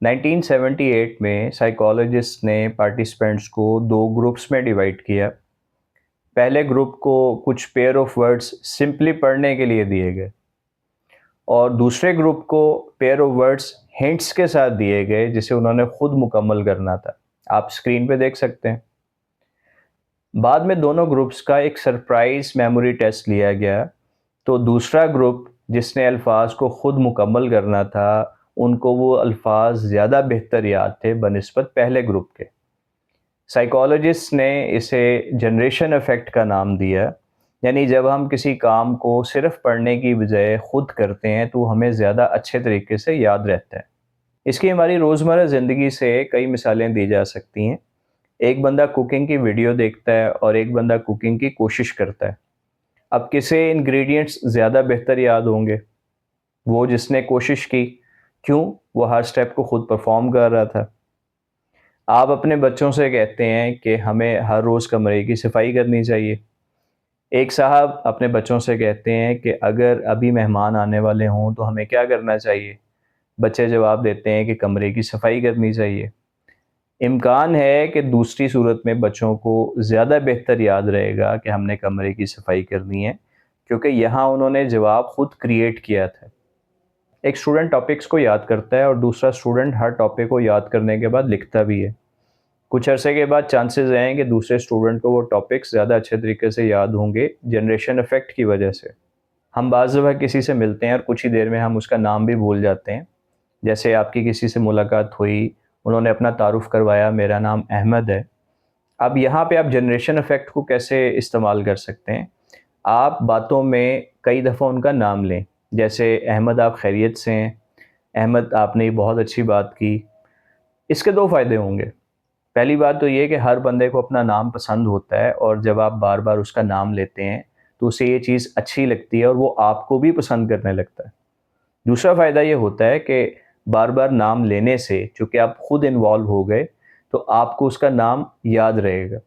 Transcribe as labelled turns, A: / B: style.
A: 1978 में साइकोलॉजिस्ट ने पार्टिसिपेंट्स को दो ग्रुप्स में डिवाइड किया। पहले ग्रुप को कुछ पेयर ऑफ वर्ड्स सिंपली पढ़ने के लिए दिए गए और दूसरे ग्रुप को पेयर ऑफ वर्ड्स हिंट्स के साथ दिए गए जिसे उन्होंने खुद मुकम्मल करना था। आप स्क्रीन पे देख सकते हैं। बाद में दोनों ग्रुप्स का एक सरप्राइज मेमोरी टेस्ट लिया गया, तो दूसरा ग्रुप जिसने अल्फाज को खुद मुकम्मल करना था, उनको वो अल्फाज ज़्यादा बेहतर याद थे बनिस्बत पहले ग्रुप के। साइकोलॉजिस्ट ने इसे जनरेशन इफ़ेक्ट का नाम दिया, यानी जब हम किसी काम को सिर्फ पढ़ने की बजाय खुद करते हैं तो हमें ज़्यादा अच्छे तरीके से याद रहता है। इसकी हमारी रोज़मर्रा ज़िंदगी से कई मिसालें दी जा सकती हैं। एक बंदा कुकिंग की वीडियो देखता है और एक बंदा कुकिंग की कोशिश करता है। अब किसे इंग्रेडिएंट्स ज़्यादा बेहतर याद होंगे? वो जिसने कोशिश की। क्यों? वो हर स्टेप को खुद परफॉर्म कर रहा था। आप अपने बच्चों से कहते हैं कि हमें हर रोज़ कमरे की सफाई करनी चाहिए। एक साहब अपने बच्चों से कहते हैं कि अगर अभी मेहमान आने वाले हों तो हमें क्या करना चाहिए? बच्चे जवाब देते हैं कि कमरे की सफाई करनी चाहिए। इम्कान है कि दूसरी सूरत में बच्चों को ज़्यादा बेहतर याद रहेगा कि हमने कमरे की सफाई करनी है, क्योंकि यहाँ उन्होंने जवाब खुद क्रिएट किया था। एक स्टूडेंट टॉपिक्स को याद करता है और दूसरा स्टूडेंट हर टॉपिक को याद करने के बाद लिखता भी है। कुछ अरसे के बाद चांसेस हैं कि दूसरे स्टूडेंट को वो टॉपिक्स ज़्यादा अच्छे तरीके से याद होंगे जनरेशन इफ़ेक्ट की वजह से। हम बाज़ दफ़ा किसी से मिलते हैं और कुछ ही देर में हम उसका नाम भी भूल जाते हैं। जैसे आपकी किसी से मुलाकात हुई, उन्होंने अपना तारुफ़ करवाया, मेरा नाम अहमद है। अब यहाँ पे आप जनरेशन इफ़ेक्ट को कैसे इस्तेमाल कर सकते हैं? आप बातों में कई दफ़ा उनका नाम लें, जैसे अहमद आप खैरियत से हैं? अहमद आपने ये बहुत अच्छी बात की। इसके 2 फ़ायदे होंगे। पहली बात तो ये कि हर बंदे को अपना नाम पसंद होता है और जब आप बार-बार उसका नाम लेते हैं, तो उसे ये चीज़ अच्छी लगती है और वो आपको भी पसंद करने लगता है। दूसरा फ़ायदा ये होता है कि बार-बार नाम लेने से चूँकि आप खुद इन्वॉल्व हो गए, तो आपको उसका नाम याद रहेगा।